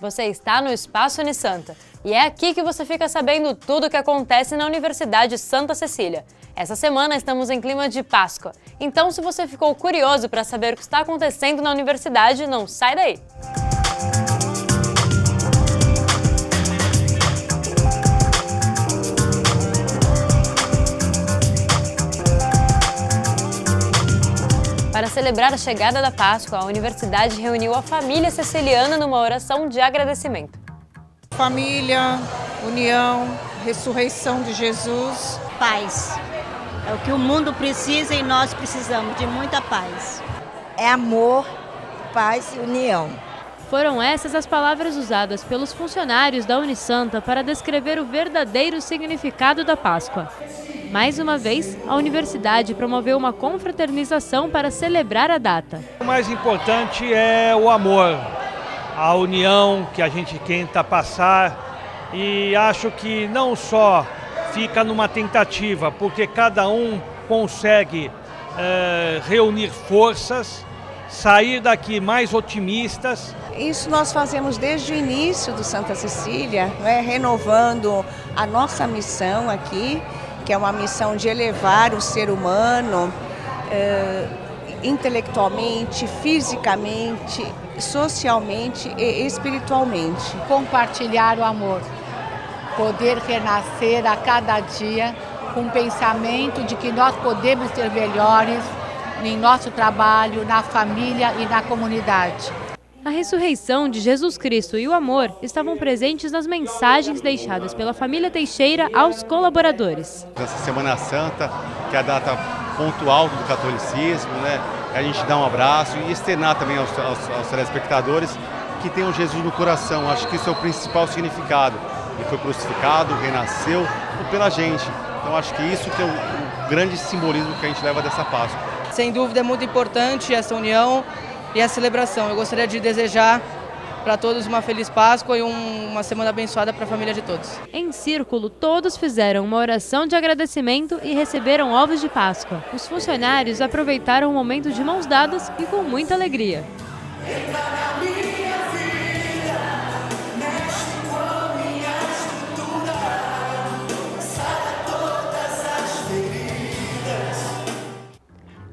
Você está no Espaço Unisanta e é aqui que você fica sabendo tudo o que acontece na Universidade Santa Cecília. Essa semana estamos em clima de Páscoa, então se você ficou curioso para saber o que está acontecendo na universidade, não sai daí! Para celebrar a chegada da Páscoa, a universidade reuniu a família ceciliana numa oração de agradecimento. Família, união, ressurreição de Jesus. Paz. É o que o mundo precisa e nós precisamos de muita paz. É amor, paz e união. Foram essas as palavras usadas pelos funcionários da Unisanta para descrever o verdadeiro significado da Páscoa. Mais uma vez, a universidade promoveu uma confraternização para celebrar a data. O mais importante é o amor, a união que a gente tenta passar, e acho que não só fica numa tentativa, porque cada um consegue reunir forças, sair daqui mais otimistas. Isso nós fazemos desde o início do Santa Cecília, renovando a nossa missão aqui, que é uma missão de elevar o ser humano intelectualmente, fisicamente, socialmente e espiritualmente. Compartilhar o amor, poder renascer a cada dia com o pensamento de que nós podemos ser melhores em nosso trabalho, na família e na comunidade. A ressurreição de Jesus Cristo e o amor estavam presentes nas mensagens deixadas pela família Teixeira aos colaboradores. Nessa Semana Santa, que é a data pontual do catolicismo, a gente dá um abraço e externar também aos telespectadores que tem um Jesus no coração. Acho que isso é o principal significado. Ele foi crucificado, renasceu pela gente. Então acho que isso que é o grande simbolismo que a gente leva dessa Páscoa. Sem dúvida é muito importante essa união e a celebração. Eu gostaria de desejar para todos uma feliz Páscoa e uma semana abençoada para a família de todos. Em círculo, todos fizeram uma oração de agradecimento e receberam ovos de Páscoa. Os funcionários aproveitaram o momento de mãos dadas e com muita alegria.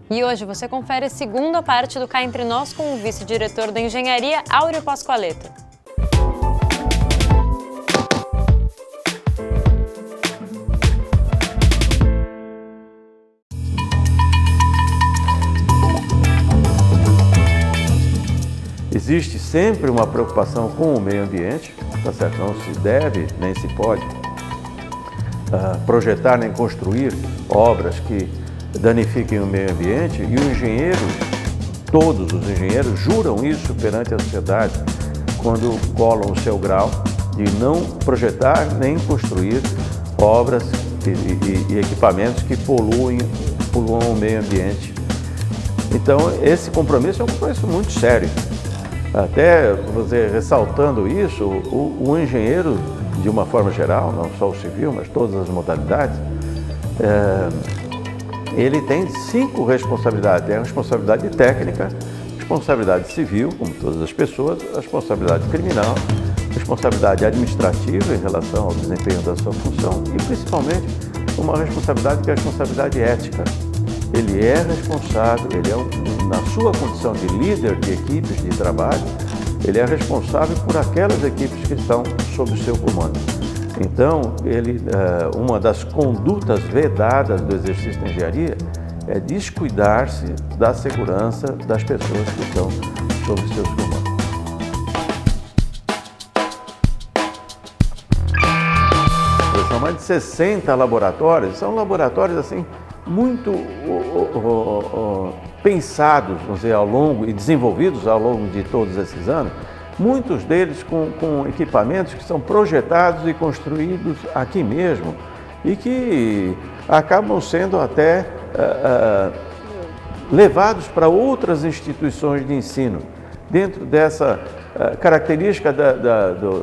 E hoje você confere a segunda parte do Cá Entre Nós com o vice-diretor da Engenharia, Áureo Pascoaleto. Existe sempre uma preocupação com o meio ambiente, tá certo? Não se deve, nem se pode projetar nem construir obras que danifiquem o meio ambiente, e o engenheiro, todos os engenheiros juram isso perante a sociedade quando colam o seu grau de não projetar nem construir obras e equipamentos que poluam o meio ambiente. Então esse compromisso é um compromisso muito sério. Até você ressaltando isso, o engenheiro, de uma forma geral, não só o civil, mas todas as modalidades, ele tem 5 responsabilidades. É a responsabilidade técnica, responsabilidade civil, como todas as pessoas, a responsabilidade criminal, responsabilidade administrativa em relação ao desempenho da sua função e, principalmente, uma responsabilidade que é a responsabilidade ética. Ele é responsável, na sua condição de líder de equipes de trabalho, ele é responsável por aquelas equipes que estão sob o seu comando. Então, uma das condutas vedadas do exercício da engenharia é descuidar-se da segurança das pessoas que estão sob os seus comandos. São mais de 60 laboratórios, são laboratórios assim muito pensados, vamos dizer, ao longo e desenvolvidos ao longo de todos esses anos. Muitos deles com equipamentos que são projetados e construídos aqui mesmo e que acabam sendo até levados para outras instituições de ensino. Dentro dessa característica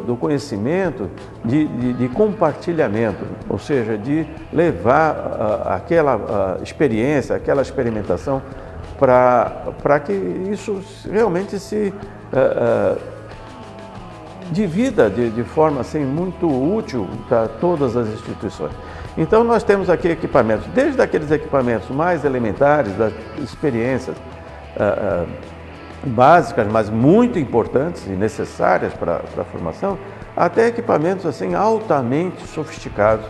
do conhecimento de compartilhamento, ou seja, de levar aquela experiência, aquela experimentação para que isso realmente se de vida de forma assim muito útil para todas as instituições. Então nós temos aqui equipamentos, desde aqueles equipamentos mais elementares, das experiências básicas, mas muito importantes e necessárias para a formação, até equipamentos assim altamente sofisticados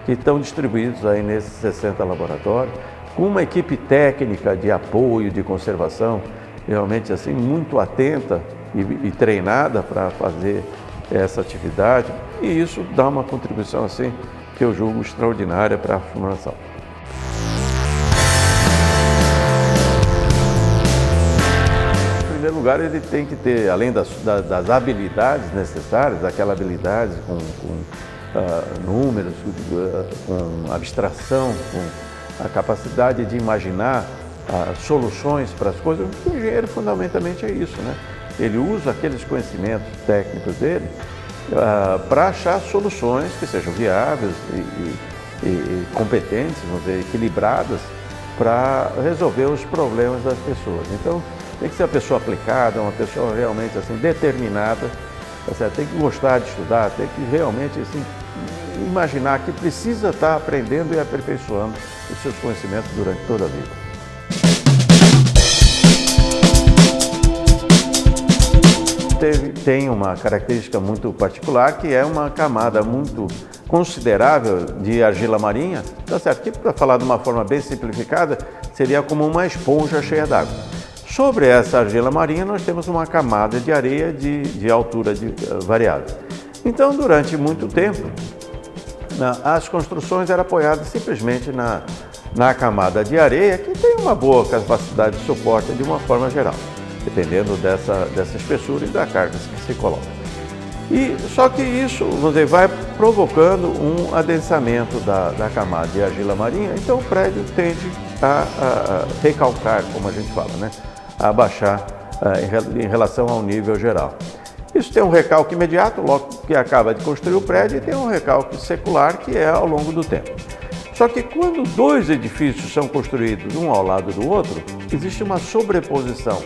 que estão distribuídos aí nesses 60 laboratórios, com uma equipe técnica de apoio, de conservação, realmente assim muito atenta e treinada para fazer essa atividade, e isso dá uma contribuição assim que eu julgo extraordinária para a formação. Em primeiro lugar, ele tem que ter, além das habilidades necessárias, aquela habilidade com números, com abstração, com a capacidade de imaginar soluções para as coisas. O engenheiro fundamentalmente é isso, né? Ele usa aqueles conhecimentos técnicos dele para achar soluções que sejam viáveis e competentes, vamos dizer, equilibradas, para resolver os problemas das pessoas. Então, tem que ser uma pessoa aplicada, uma pessoa realmente assim, determinada, tá certo? Tem que gostar de estudar, tem que realmente assim, imaginar que precisa estar aprendendo e aperfeiçoando os seus conhecimentos durante toda a vida. Tem uma característica muito particular, que é uma camada muito considerável de argila marinha, tá certo? Que, para falar de uma forma bem simplificada, seria como uma esponja cheia d'água. Sobre essa argila marinha, nós temos uma camada de areia de altura variável. Então, durante muito tempo, as construções eram apoiadas simplesmente na camada de areia, que tem uma boa capacidade de suporte de uma forma geral, dependendo dessa espessura e da carga que se coloca. Só que isso, vamos dizer, vai provocando um adensamento da camada de argila marinha, então o prédio tende a recalcar, como a gente fala, né? A baixar em relação ao nível geral. Isso tem um recalque imediato, logo que acaba de construir o prédio, e tem um recalque secular, que é ao longo do tempo. Só que quando dois edifícios são construídos um ao lado do outro, existe uma sobreposição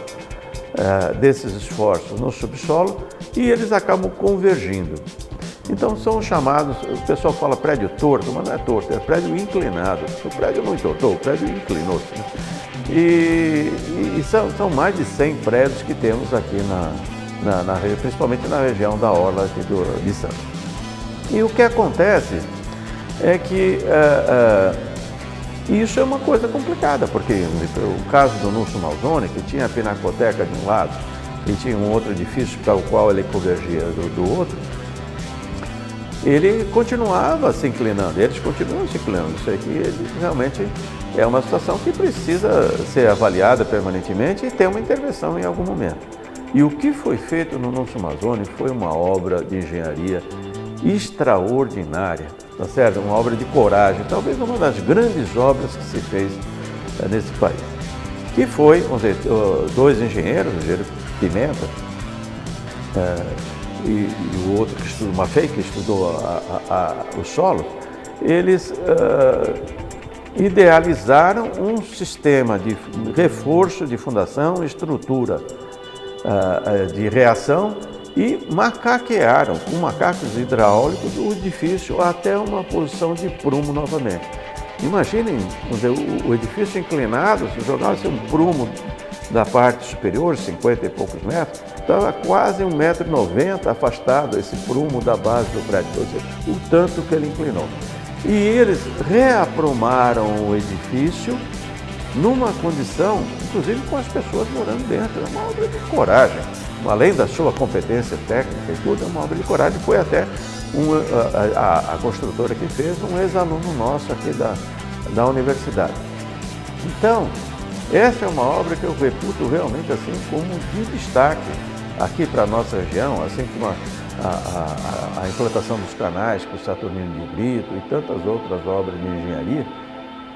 desses esforços no subsolo e eles acabam convergindo. Então são chamados, o pessoal fala prédio torto, mas não é torto, é prédio inclinado. O prédio não entortou, o prédio inclinou-se. Né? E são mais de 100 prédios que temos aqui principalmente na região da orla aqui de Santos. E o que acontece é que isso é uma coisa complicada, porque o caso do Núcio Malzone, que tinha a Pinacoteca de um lado e tinha um outro edifício para o qual ele convergia do outro, ele continuava se inclinando, eles continuam se inclinando. Isso aqui realmente é uma situação que precisa ser avaliada permanentemente e ter uma intervenção em algum momento. E o que foi feito no Núcio Malzone foi uma obra de engenharia extraordinária, tá certo? Uma obra de coragem, talvez uma das grandes obras que se fez nesse país. Que foi, vamos dizer, dois engenheiros, o engenheiro Pimenta e o outro que estudou, Maffei, que estudou o solo, eles idealizaram um sistema de reforço de fundação, estrutura de reação, e macaquearam com macacos hidráulicos o edifício até uma posição de prumo novamente. Imaginem, o edifício inclinado, se jogasse um prumo da parte superior, 50 e poucos metros, estava quase 1,90 m afastado esse prumo da base do prédio, ou seja, o tanto que ele inclinou. E eles reaprumaram o edifício numa condição, inclusive com as pessoas morando dentro. É uma obra de coragem. Além da sua competência técnica e tudo, é uma obra de coragem. Foi até a construtora que fez, um ex-aluno nosso aqui da universidade. Então, essa é uma obra que eu reputo realmente assim como de destaque aqui para a nossa região, assim como a implantação dos canais, com o Saturnino de Brito e tantas outras obras de engenharia,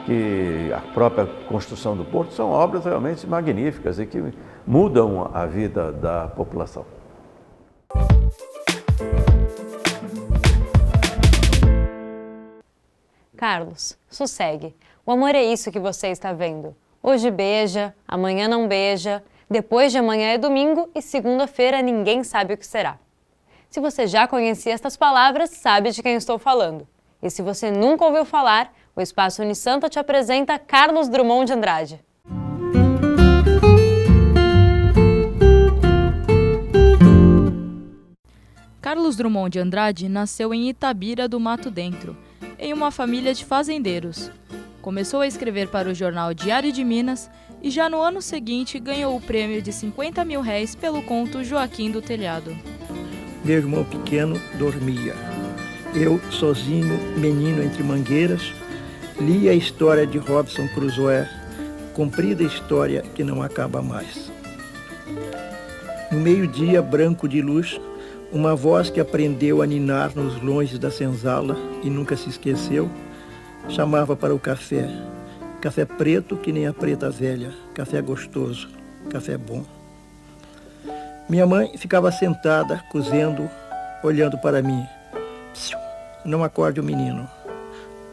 que a própria construção do porto, são obras realmente magníficas e que mudam a vida da população. Carlos, sossegue. O amor é isso que você está vendo. Hoje beija, amanhã não beija, depois de amanhã é domingo e segunda-feira ninguém sabe o que será. Se você já conhecia estas palavras, sabe de quem estou falando. E se você nunca ouviu falar, o Espaço Unisanta te apresenta Carlos Drummond de Andrade. Carlos Drummond de Andrade nasceu em Itabira do Mato Dentro, em uma família de fazendeiros. Começou a escrever para o jornal Diário de Minas e já no ano seguinte ganhou o prêmio de R$50 mil pelo conto Joaquim do Telhado. Meu irmão pequeno dormia. Eu, sozinho, menino entre mangueiras, li a história de Robinson Crusoe, comprida história que não acaba mais. No meio-dia branco de luz, uma voz que aprendeu a ninar nos longes da senzala e nunca se esqueceu, chamava para o café. Café preto que nem a preta velha, café gostoso, café bom. Minha mãe ficava sentada, cozendo, olhando para mim. Psiu, não acorde o menino.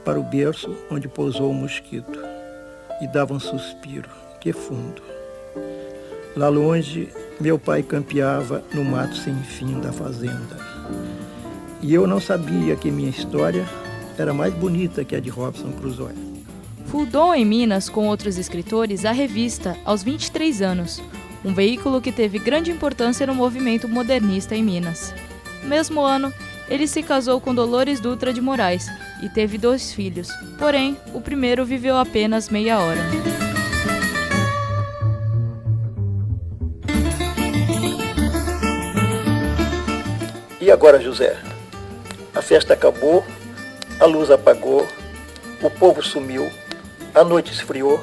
Para o berço onde pousou o mosquito. E dava um suspiro, que fundo. Lá longe, meu pai campeava no mato sem fim da fazenda. E eu não sabia que minha história era mais bonita que a de Robinson Crusoe. Fundou em Minas, com outros escritores, a revista aos 23 anos, um veículo que teve grande importância no movimento modernista em Minas. No mesmo ano, ele se casou com Dolores Dutra de Moraes e teve 2 filhos, porém, o primeiro viveu apenas meia hora. E agora, José? A festa acabou, a luz apagou, o povo sumiu, a noite esfriou.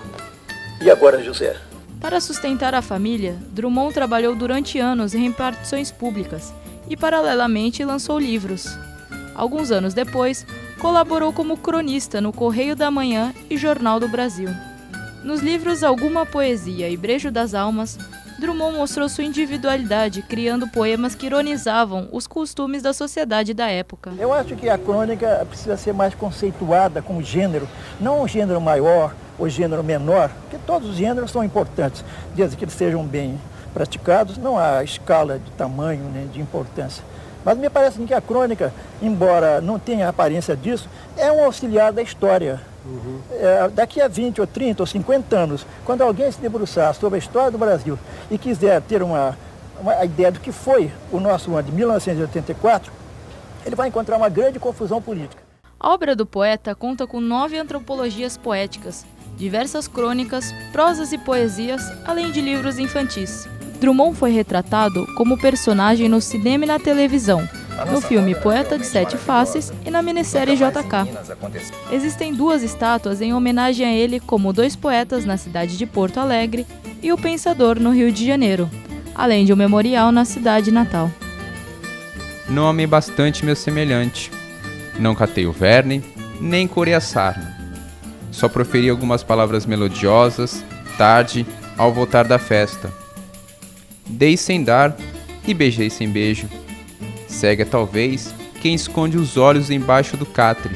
E agora, José? Para sustentar a família, Drummond trabalhou durante anos em repartições públicas e, paralelamente, lançou livros. Alguns anos depois, colaborou como cronista no Correio da Manhã e Jornal do Brasil. Nos livros Alguma Poesia e Brejo das Almas, Drummond mostrou sua individualidade, criando poemas que ironizavam os costumes da sociedade da época. Eu acho que a crônica precisa ser mais conceituada como gênero, não um gênero maior ou gênero menor, porque todos os gêneros são importantes, desde que eles sejam bem praticados, não há escala de tamanho, né, de importância. Mas me parece que a crônica, embora não tenha a aparência disso, é um auxiliar da história. Daqui a 20 ou 30 ou 50 anos, quando alguém se debruçar sobre a história do Brasil e quiser ter uma ideia do que foi o nosso ano de 1984, ele vai encontrar uma grande confusão política. A obra do poeta conta com 9 antropologias poéticas, diversas crônicas, prosas e poesias, além de livros infantis. Drummond foi retratado como personagem no cinema e na televisão, no filme Poeta de Sete Faces e na minissérie JK. Existem 2 estátuas em homenagem a ele, como 2 poetas na cidade de Porto Alegre e o Pensador no Rio de Janeiro, além de um memorial na cidade natal. Não amei bastante meu semelhante. Não catei o verme, nem corei a sarna. Só proferi algumas palavras melodiosas, tarde, ao voltar da festa. Dei sem dar e beijei sem beijo. Cega talvez quem esconde os olhos embaixo do catre.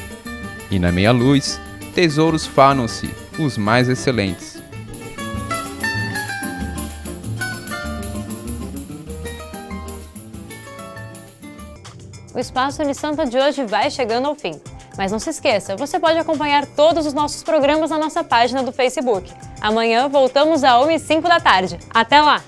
E na meia luz, tesouros fanam-se, os mais excelentes. O Espaço Unisanta de hoje vai chegando ao fim. Mas não se esqueça, você pode acompanhar todos os nossos programas na nossa página do Facebook. Amanhã voltamos às 1h05 da tarde. Até lá!